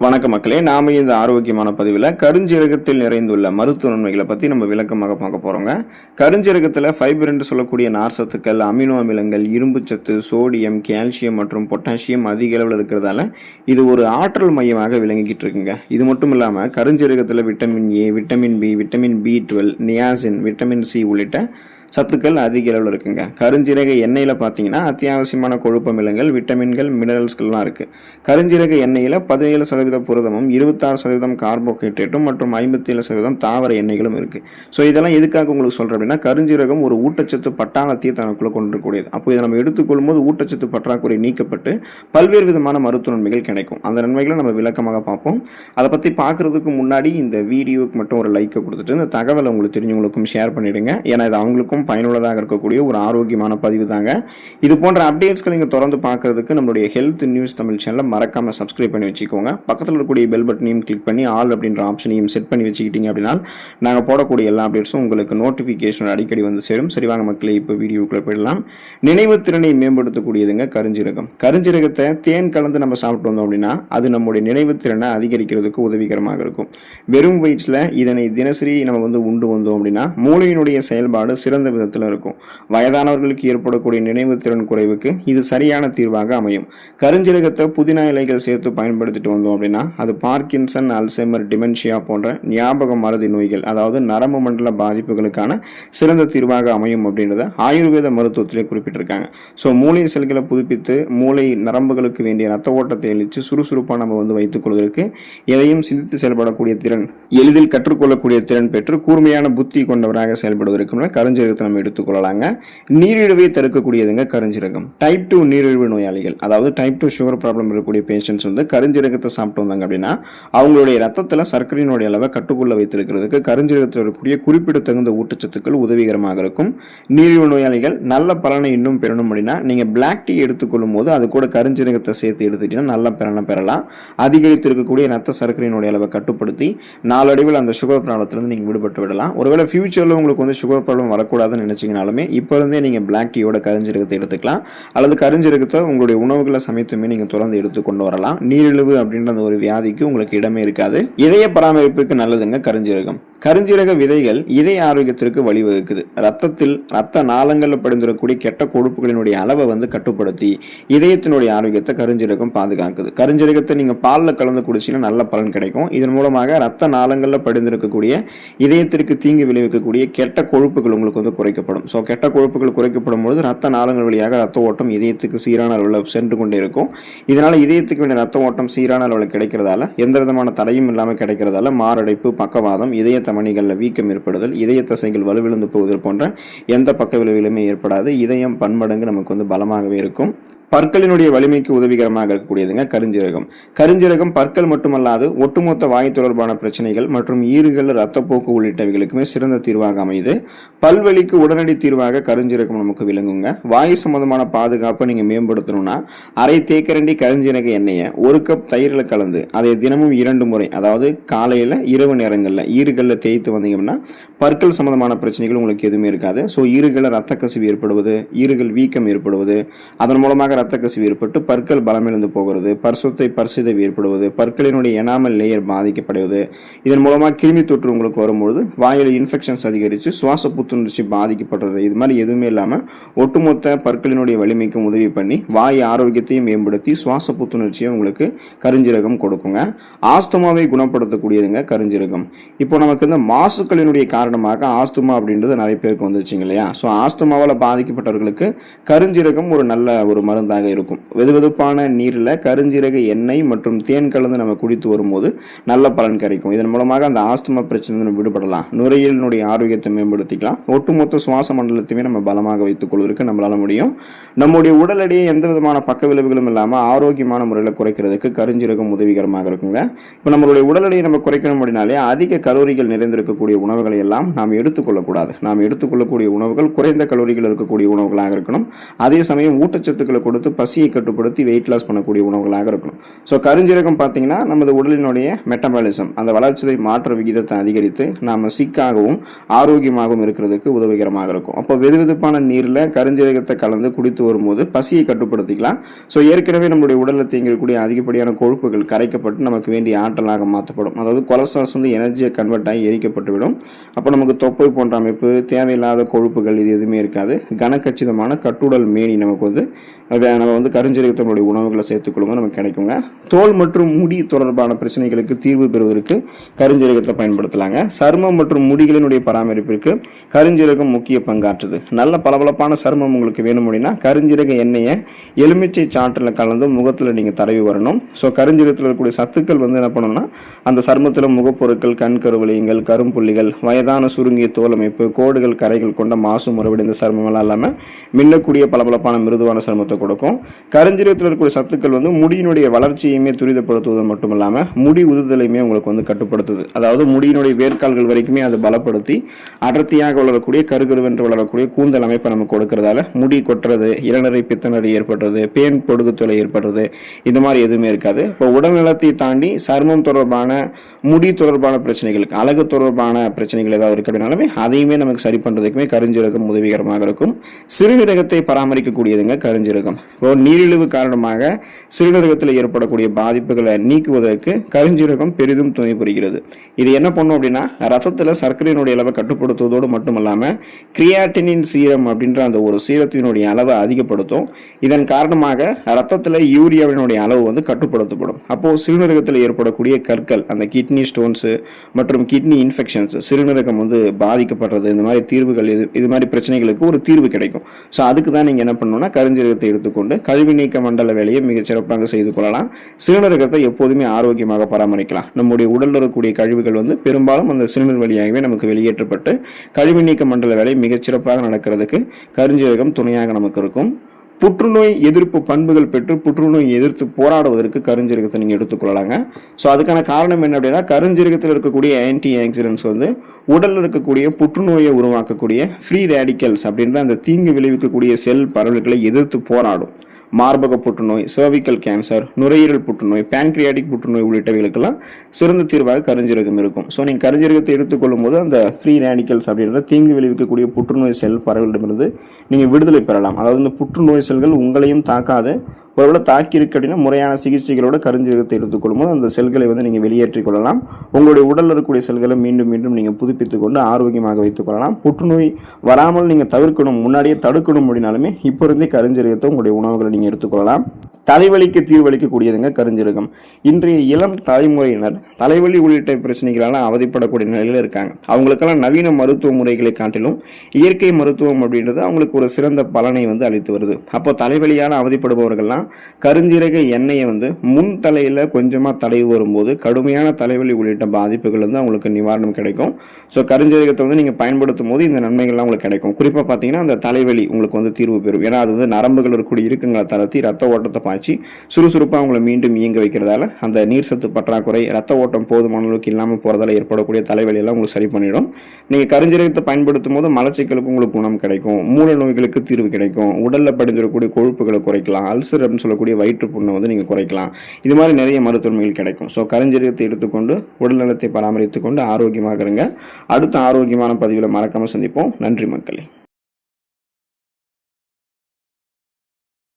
வணக்க மக்களே, நாம இந்த ஆரோக்கியமான பதிவில் கருஞ்சீரகத்தில் நிறைந்துள்ள மருத்துவ நன்மைகளை பற்றி நம்ம விளக்கமாக பார்க்க போகிறோங்க. கருஞ்சீரகத்தில் ஃபைபர் என்று சொல்லக்கூடிய நார் சத்துக்கள், அமினோ அமிலங்கள், இரும்புச்சத்து, சோடியம், கால்சியம் மற்றும் பொட்டாசியம் அதிக அளவில் இருக்கிறதால இது ஒரு ஆற்றல் மையமாக விளங்கிக்கிட்டு இருக்குங்க. இது மட்டும் இல்லாமல் கருஞ்சீரகத்தில் vitamin A, vitamin B, vitamin B12, niacin, vitamin C உள்ளிட்ட சத்துக்கள் அதிக அளவில் இருக்குங்க. கருஞ்சீரக எண்ணெயில் பார்த்தீங்கன்னா அத்தியாவசியமான கொழுப்பமிலங்கள், விட்டமின்கள், மினரல்ஸ்கள்லாம் இருக்குது. கருஞ்சீரக எண்ணெயில் 17% புரதமும், 26% கார்போஹைட்ரேட்டும் மற்றும் 57% தாவர எண்ணெய்களும் இருக்குது. ஸோ இதெல்லாம் எதுக்காக உங்களுக்கு சொல்கிறேன் அப்படின்னா, கருஞ்சீரகம் ஒரு ஊட்டச்சத்து பட்டாளத்தையே தனக்குள்ளே கொண்டிருக்கக்கூடியது. அப்போ இதை நம்ம எடுத்துக்கொள்ளும் போது ஊட்டச்சத்து பற்றாக்குறை நீக்கப்பட்டு பல்வேறு விதமான மருத்துவ நன்மைகள் கிடைக்கும். அந்த நன்மைகளை நம்ம விளக்கமாக பார்ப்போம். அதை பற்றி பார்க்குறதுக்கு முன்னாடி இந்த வீடியோவுக்கு மட்டும் ஒரு லைக்கை கொடுத்துட்டு இந்த தகவலை உங்களுக்கு தெரிஞ்சவங்களுக்கும் ஷேர் பண்ணிவிடுங்க. ஏன்னா இது அவங்களுக்கும் பயனுள்ளதாக இருக்கக்கூடிய ஒரு ஆரோக்கியமான பதிவு தாங்க. இது போன்ற அப்டேட்ஸ்களை நீங்கள் தொடர்ந்து பார்க்கறதுக்கு நம்மளுடைய ஹெல்த் நியூஸ் தமிழ் சேனலை மறக்காமல் சப்ஸ்கிரைப் பண்ணி வச்சுக்கோங்க. பக்கத்தில் இருக்கக்கூடிய பெல் பட்டனையும் கிளிக் பண்ணி ஆல் அப்படின்ற ஆப்ஷனையும் செட் பண்ணி வச்சுக்கிட்டீங்க அப்படின்னா நாங்கள் போடக்கூடிய எல்லா அப்டேட்ஸும் உங்களுக்கு நோட்டிஃபிகேஷன் அடிக்கடி வந்து சேரும். சரிவாங்க மக்களே, இப்போ வீடியோக்குள்ளே போயிடலாம். நினைவு திறனை மேம்படுத்தக்கூடியதுங்க கருஞ்சீரகம். கருஞ்சீரகத்தை தேன் கலந்து நம்ம சாப்பிட்டு வந்தோம் அப்படின்னா அது நம்முடைய நினைவு திறனை அதிகரிக்கிறதுக்கு உதவிகரமாக இருக்கும். வெறும் வயிற்றில் இதனை தினசரி நம்ம உண்டு வந்தோம் அப்படின்னா மூளையினுடைய செயல்பாடு சிறந்த விதத்தில் இருக்கும். வயதானவர்களுக்கு ஏற்படக்கூடிய நினைவு திறன் குறைவுக்கு இது சரியான தீர்வாக அமையும். கருஞ்சீரகத்தை புதினா இலைகள் சேர்த்து பயன்படுத்திட்டு வந்தோம் அப்படின்னா அது பார்க்கின்சன், அல்சைமர், டிமென்ஷியா போன்ற ஞாபக மறதி நோய்கள், அதாவது நரம்பு மண்டல பாதிப்புகளுக்கான சிறந்த தீர்வாக அமையும் அப்படின்றத ஆயுர்வேத மருத்துவத்திலே குறிப்பிட்டிருக்காங்க. ஸோ மூளை செல்களை புதுப்பித்து மூளை நரம்புகளுக்கு வேண்டிய ரத்த ஓட்டத்தை அளித்து சுறுசுறுப்பாக நம்ம வைத்துக் கொள்வதற்கு, எதையும் சிந்தித்து செயல்படக்கூடிய திறன், எளிதில் கற்றுக்கொள்ளக்கூடிய திறன் பெற்று கூர்மையான புத்தி கொண்டவராக செயல்படுவதற்கு கருஞ்சீரகத்தை நம்ம எடுத்துக்கொள்ளலாங்க. நீரிழிவை தடுக்கக்கூடியதுங்க கருஞ்சீரகம். டைப் 2 நீரிழிவு நோயாளிகள், அதாவது டைப் 2 சுகர் ப்ராப்ளம் இருக்கக்கூடிய பேஷண்ட்ஸ் கருஞ்சீரகத்தை சாப்பிட்டு வந்தாங்க அப்படின்னா அவங்களுடைய ரத்தத்தில் சர்க்கரையினுடைய அளவை கட்டுக்குள்ள வைத்திருக்கிறதுக்கு கருஞ்சீரகத்தில் இருக்கக்கூடிய குறிப்பிடத்தகுந்த ஊட்டச்சத்துக்கள் உதவிகரமாக இருக்கும். நீரிழிவு நோயாளிகள் நல்ல பலனை இன்னும் பெறணும் அப்படின்னா நீங்க பிளாக் டீ எடுத்துக்கொள்ளும் போது அது கூட கருஞ்சீரகத்தை சேர்த்து எடுத்துட்டீங்கன்னா நல்ல பலனை பெறலாம். அதிகரித்து இருக்கக்கூடிய ரத்த சர்க்கரையினுடைய அளவை கட்டுப்படுத்தி நாளடைவில் அந்த சுகர் ப்ராப்ளத்திலிருந்து நீங்க விடுபட்டு விடலாம். ஒருவேளை ஃபியூச்சர்ல உங்களுக்கு சுகர் ப்ராப்ளம் வரக்கூடாதுன்னு நினைச்சீங்கனாலுமே இப்போ இருந்தே நீங்க பிளாக் டீயோட கருஞ்சீரகத்தை எடுத்துக்கலாம். அல்லது கருஞ்சீரகத்தை உங்களுடைய உணவுகளை சமைத்துமே நீங்க தொடர்ந்து எடுத்துக்கொண்டு வரலாம். நீரிழிவு அப்படின்ற அந்த ஒரு வியாதிக்கு உங்களுக்கு இடமே இருக்காது. இதய பராமரிப்புக்கு நல்லதுங்க கருஞ்சீரகம். கருஞ்சீரக விதைகள் இதய ஆரோக்கியத்திற்கு வழிவகுக்குது. ரத்தத்தில் ரத்த நாளங்களில் படிந்திருக்கக்கூடிய கெட்ட கொழுப்புகளினுடைய அளவை கட்டுப்படுத்தி இதயத்தினுடைய ஆரோக்கியத்தை கருஞ்சீரகம் பாதுகாக்குது. கருஞ்சீரகத்தை நீங்க பாலில் கலந்து குடிச்சீங்கன்னா நல்ல பலன் கிடைக்கும். இதன் மூலமாக ரத்த நாளங்களில் படிந்திருக்கக்கூடிய இதயத்திற்கு தீங்கு விளைவிக்கக்கூடிய கெட்ட கொழுப்புகள் உங்களுக்கு குறைக்கப்படும். ஸோ கெட்ட கொழுப்புகள் குறைக்கப்படும் பொழுது ரத்த நாளங்கள் வழியாக ரத்த ஓட்டம் இதயத்துக்கு சீரான அளவில் சென்று கொண்டே இருக்கும். இதனால இதயத்துக்கு வேண்டிய ரத்த ஓட்டம் சீரான அளவில் கிடைக்கிறதால, எந்த விதமான தடையும் இல்லாமல் கிடைக்கிறதால மாரடைப்பு, பக்கவாதம், இதய தமனிகளில் வீக்கம் ஏற்படுதல், இதய தசைகள் வலுவிழந்து போவதல் போன்ற எந்த பக்க விளைவுகளுமே ஏற்படாது. இதயம் பன்மடங்கு நமக்கு பலமாகவே இருக்கும். பற்களினுடைய வலிமைக்கு உதவிகரமாக இருக்கக்கூடியதுங்க கருஞ்சீரகம். கருஞ்சீரகம் பற்கள் மட்டுமல்லாது ஒட்டுமொத்த வாய் தொடர்பான பிரச்சனைகள் மற்றும் ஈறுகள், ரத்தப்போக்கு உள்ளிட்டவைகளுக்குமே சிறந்த தீர்வாக அமையுது. பல்வலிக்கு உடனடி தீர்வாக கருஞ்சீரகம் நமக்கு விளங்குங்க. வாயு சம்பந்தமான பாதுகாப்பை நீங்க மேம்படுத்தணும்னா அரை தேக்கரண்டி கருஞ்சீரக எண்ணெயை 1 கப் தயிரில் கலந்து அதை தினமும் 2 முறை, அதாவது காலையில இரவு நேரங்களில் ஈறுகளில் தேய்த்து வந்தீங்கன்னா பற்கள் சம்பந்தமான பிரச்சனைகள் உங்களுக்கு எதுவுமே இருக்காது. ஸோ ஈறுகளில் ரத்த கசிவு ஏற்படுவது, ஈறுகள் வீக்கம் ஏற்படுவது, அதன் மூலமாக ரத்த கசிவு ஏற்பட்டு பற்கள் பலமிழந்து போகிறது, பற்சிதைவு ஏற்படுவது, பற்களினுடைய எனாமல் லேயர் பாதிக்கப்படுவது, இதன் மூலமாக கிருமி தொற்று உங்களுக்கு வரும்பொழுது வாயில் இன்ஃபெக்ஷன்ஸ் அதிகரித்து சுவாச புத்துணர்ச்சி பாதிக்கப்படுறது, இது மாதிரி எதுவுமே இல்லாமல் ஒட்டுமொத்த பற்களினுடைய வலிமைக்கும் உதவி பண்ணி வாய் ஆரோக்கியத்தையும் மேம்படுத்தி சுவாச புத்துணர்ச்சியை உங்களுக்கு கருஞ்சீரகம் கொடுக்குங்க. ஆஸ்துமாவை குணப்படுத்தக்கூடியதுங்க கருஞ்சீரகம். இப்போ நமக்கு இந்த மாசுக்களினுடைய காரணமாக ஆஸ்துமா அப்படின்றது நிறைய பேருக்கு வந்துருச்சுங்க இல்லையா? ஸோ ஆஸ்துமாவால் பாதிக்கப்பட்டவர்களுக்கு கருஞ்சீரகம் ஒரு நல்ல ஒரு மருந்தாக இருக்கும். வெதுவெதுப்பான நீரில் கருஞ்சீரக எண்ணெய் மற்றும் தேன் கலந்து நம்ம குடித்து வரும்போது நல்ல பலன் கிடைக்கும். இதன் மூலமாக அந்த ஆஸ்துமா பிரச்சனை விடுபடலாம். நுரையீரலினுடைய ஆரோக்கியத்தை மேம்படுத்திக்கலாம். ஒட்டுமொத்த சுவாச மண்டலத்தையுமே நம்ம பலமாக வைத்துக் கொள்வதற்கு நம்மளால முடியும். நம்முடைய உடல் எடையை எந்த விதமான பக்க விளைவுகளும் இல்லாமல் ஆரோக்கியமான முறையில் குறைக்கிறதுக்கு கருஞ்சீரகம் உதவிகரமாக இருக்குங்க. இப்போ நம்மளுடைய உடல் எடையை நம்ம குறைக்கணும் அப்படின்னாலே அதிக கலோரிகள் நிறைந்திருக்கக்கூடிய உணவுகளை எல்லாம் நாம் எடுத்துக்கொள்ளக்கூடாது. நாம் எடுத்துக்கொள்ளக்கூடிய உணவுகள் குறைந்த கலோரிகள் இருக்கக்கூடிய உணவுகளாக இருக்கணும். அதே சமயம் ஊட்டச்சத்துக்களை கொடுத்து பசியை கட்டுப்படுத்தி வெயிட் லாஸ் பண்ணக்கூடிய உணவுகளாக இருக்கணும். ஸோ கருஞ்சீரகம் பார்த்தீங்கன்னா நமது உடலினுடைய மெட்டபாலிசம் அந்த வளர்ச்சிதை மாற்ற விகிதத்தை அதிகரித்து நாம் சிக்காகவும் ஆரோக்கியமாகவும் இருக்கிறதுக்கு உதவிகரமாக இருக்கும். அப்போ வெதுவெதுப்பான நீரில் கருஞ்சீரகத்தை கலந்து குடித்து வரும்போது பசியை கட்டுப்படுத்திக்கலாம். ஸோ ஏற்கனவே நம்மளுடைய உடலில் தேங்கக்கூடிய அதிகப்படியான கொழுப்புகள் கரைக்கப்பட்டு நமக்கு வேண்டிய ஆற்றலாக மாற்றப்படும். அதாவது கொலஸ்ட்ரால்ஸ் வந்து எனர்ஜியை கன்வெர்ட் ஆகி எரிக்கப்பட்டுவிடும். அப்போ நமக்கு தொப்பை போன்ற அமைப்பு, தேவையில்லாத கொழுப்புகள் இது எதுவுமே இருக்காது. கனக்கச்சிதமான கட்டுடல் மேனி நமக்கு வந்து நம்ம வந்து கருஞ்சீரகத்தினுடைய உணவுகளை சேர்த்துக்கொள்ளுங்க நமக்கு கிடைக்குங்க. தோல் மற்றும் முடி தொடர்பான பிரச்சனைகளுக்கு தீர்வு பெறுவதற்கு கருஞ்சீரகத்தை பயன்படுத்தலாங்க. சருமம் மற்றும் முடிகளினுடைய பராமரிப்பிற்கு கருஞ்சீரகம் முக்கிய பங்காற்றுது. நல்ல பளபளப்பான சருமம் உங்களுக்கு வேணும் அப்படின்னா கருஞ்சீரக எண்ணெயை எலுமிச்சை சாற்றில் கலந்து முகத்தில் நீங்கள் தடவி வரணும். ஸோ கருஞ்சீரகத்தில் இருக்கக்கூடிய சத்துக்கள் வந்து என்ன பண்ணணும்னா அந்த சருமத்தில் முகப்பொருட்கள், கண் கருவளையங்கள், கரும்புள்ளிகள், வயதான சுருங்கிய தோல் அமைப்பு, கோடுகள், கரைகள் கொண்ட மாசு முறைவடைந்த சருமமெல்லாம் இல்லாமல் மின்னக்கூடிய பளபளப்பான மிருதுவான சருமத்தை கொடுக்கும். கருஞ்சீரகத்தில் இருக்கக்கூடிய சத்துக்கள் வந்து முடியினுடைய வளர்ச்சியுமே துரிதப்படுத்துவது மட்டும் இல்லாமல் முடி உதுதலையுமே உங்களுக்கு வந்து கட்டுப்படுத்துது. அதாவது முடியினுடைய வேர்க்கால்கள் வரைக்குமே அதை பலப்படுத்தி அடர்த்தியாக வளரக்கூடிய கருகருவென்று வளரக்கூடிய கூந்தல் அமைப்பை நமக்கு கொடுக்கறதால முடி கொட்டுறது, இளநரை பித்தநரை ஏற்படுறது, பேன் பொடுகுத்தொலை ஏற்படுறது இந்த மாதிரி எதுவுமே இருக்காது. இப்போ உடல்நலத்தை தாண்டி சருமம் தொடர்பான, முடி தொடர்பான பிரச்சனைகளுக்கு, அழகு தொடர்பான பிரச்சனைகள் ஏதாவது இருக்கு அப்படின்னாலுமே அதையுமே நமக்கு சரி பண்ணுறதுக்குமே கருஞ்சீரகம் உதவிகரமாக இருக்கும். சிறுநீரகத்தை பராமரிக்கக்கூடியதுங்க கருஞ்சீரகம். இப்போ நீரிழிவு காரணமாக சிறுநீரகத்தில் ஏற்படக்கூடிய பாதிப்புகளை நீக்குவதற்கு கருஞ்சீரகம் பெரிதும் துணை புரிகிறது. இது என்ன பண்ணும் அப்படின்னா ரத்தத்தில் சர்க்கரையினுடைய அளவை கட்டுப்படுத்துவதோடு மட்டுமல்லாமல் கிரியாட்டினின் சீரம் அப்படின்ற அந்த ஒரு சீரத்தினுடைய அளவை அதிகப்படுத்தும். இதன் காரணமாக ரத்தத்தில் யூரியாவினுடைய அளவு வந்து கட்டுப்படுத்தப்படும். அப்போது சிறுநீரகத்தில் ஏற்படக்கூடிய கற்கள், அந்த கிட்னி ஸ்டோன்ஸு மற்றும் கிட்னி இன்ஃபெக்ஷன்ஸ், சிறுநீரகம் வந்து பாதிக்கப்படுறது, இந்த மாதிரி தீர்வுகள் இது மாதிரி பிரச்சனைகளுக்கு ஒரு தீர்வு கிடைக்கும். ஸோ அதுக்கு தான் நீங்கள் என்ன பண்ணணும்னா கருஞ்சீரகத்தை எடுத்துக்கொண்டு கழிவு நீக்க மண்டல வேலையை மிகச் சிறப்பாக செய்து கொள்ளலாம். சிறுநீரகத்தை எப்போதுமே ஆரோக்கியமாக பராமரிக்கலாம். நம்முடைய உடலில் இருக்கக்கூடிய கழிவுகள் வந்து பெரும்பாலும் அந்த சிறுநீர் வழியாகவே நமக்கு வெளியேற்றப்பட்டு கழிவு நீக்க மண்டல வேலை மிகச் சிறப்பாக நடக்கிறதுக்கு கருஞ்சீரகம் துணையாக நமக்கு இருக்கும். புற்றுநோய் எதிர்ப்பு பண்புகள் பெற்று புற்றுநோய் எதிர்த்து போராடுவதற்கு கருஞ்சீரகத்தை நீங்கள் எடுத்துக்கொள்ளலாங்க. ஸோ அதுக்கான காரணம் என்ன அப்படின்னா கருஞ்சீரகத்தில் இருக்கக்கூடிய ஆன்டி ஆக்சிடென்ட்ஸ் வந்து உடலில் இருக்கக்கூடிய புற்றுநோயை உருவாக்கக்கூடிய ஃப்ரீ ரேடிக்கல்ஸ் அப்படின்ற அந்த தீங்கு விளைவிக்கக்கூடிய செல் பரவல்களை எதிர்த்து போராடும். மார்பக புற்றுநோய், சர்விக்கல் கேன்சர், நுரையீரல் புற்றுநோய், பேன்கிரியாட்டிக் புற்றுநோய் உள்ளிட்டவைகளுக்கெல்லாம் சிறந்த தீர்வாக கருஞ்சீரகம் இருக்கும். ஸோ நீங்கள் கருஞ்சீரகத்தை எடுத்துக்கொள்ளும் போது அந்த ஃப்ரீ ரேடிக்கல்ஸ் அப்படின்ற தீங்கு விளைவிக்கக்கூடிய புற்றுநோய் செல் பரவலிடமிருந்து நீங்கள் விடுதலை பெறலாம். அதாவது இந்த புற்றுநோய் செல்கள் உங்களையும் தாக்காது. ஒருவேளை தாக்கி இருக்கு அப்படின்னா முறையான சிகிச்சைகளோட கருஞ்சீரகத்தை எடுத்துக்கொள்ளும் போது அந்த செல்களை வந்து நீங்கள் வெளியேற்றிக் கொள்ளலாம். உங்களுடைய உடலில் இருக்கக்கூடிய செல்களை மீண்டும் மீண்டும் நீங்கள் புதுப்பித்துக் கொண்டு ஆரோக்கியமாக வைத்துக் கொள்ளலாம். புற்றுநோய் வராமல் நீங்கள் தவிர்க்கணும், முன்னாடியே தடுக்கணும் அப்படின்னாலுமே இப்போ இருந்தே கருஞ்சீரகத்தை உங்களுடைய உணவுகளை நீங்கள் எடுத்துக்கொள்ளலாம். தலைவலிக்கு தீர்வளிக்கக்கூடியதுங்க கருஞ்சீரகம். இன்றைய இளம் தலைமுறையினர் தலைவலி உள்ளிட்ட பிரச்சனைகளால் அவதிப்படக்கூடிய நிலையில் இருக்காங்க. அவங்களுக்கெல்லாம் நவீன மருத்துவ முறைகளை காட்டிலும் இயற்கை மருத்துவம் அப்படின்றது அவங்களுக்கு ஒரு சிறந்த பலனை வந்து அளித்து வருது. அப்போ தலைவலியால் அவதிப்படுபவர்கள்லாம் கருஞ்சீரக எண்ணெயை வந்து முன் தலையில் கொஞ்சமாக தடவி வரும்போது கடுமையான தலைவலி உள்ளிட்ட பாதிப்புகள் வந்து அவங்களுக்கு நிவாரணம் கிடைக்கும். ஸோ கருஞ்சீரகத்தை வந்து நீங்கள் பயன்படுத்தும் போது இந்த நன்மைகள்லாம் உங்களுக்கு கிடைக்கும். குறிப்பாக பார்த்தீங்கன்னா அந்த தலைவலி உங்களுக்கு வந்து தீர்வு பெறும். ஏன்னா அது வந்து நரம்புகள் இருக்கக்கூடிய இருக்குங்களை தளர்த்தி ரத்த ஓட்டத்தை பாய்ச்சி சுறுசுறுப்பாக அவங்களை மீண்டும் இயங்க வைக்கிறதால அந்த நீர் சத்து பற்றாக்குறை, ரத்த ஓட்டம் போதுமான அளவுக்கு இல்லாமல் போகிறதால ஏற்படக்கூடிய தலைவலியெல்லாம் உங்களுக்கு சரி பண்ணிடும். நீங்கள் கருஞ்சீரகத்தை பயன்படுத்தும் போது மலச்சிக்கலுக்கு உங்களுக்கு குணம் கிடைக்கும், மூல நோய்களுக்கு தீர்வு கிடைக்கும், உடலில் படிந்திருக்கக்கூடிய கொழுப்புகளை குறைக்கலாம், அல்சர் அப்படின்னு சொல்லக்கூடிய வயிற்று புண்ணை வந்து நீங்கள் குறைக்கலாம். இது மாதிரி நிறைய மருத்துவமைகள் கிடைக்கும். ஸோ கருஞ்சீரகத்தை எடுத்துக்கொண்டு உடல் நலத்தை பராமரித்துக் கொண்டு ஆரோக்கியமாக இருங்க. அடுத்த ஆரோக்கியமான பதிவில் மறக்காமல் சந்திப்போம். நன்றி மக்களே.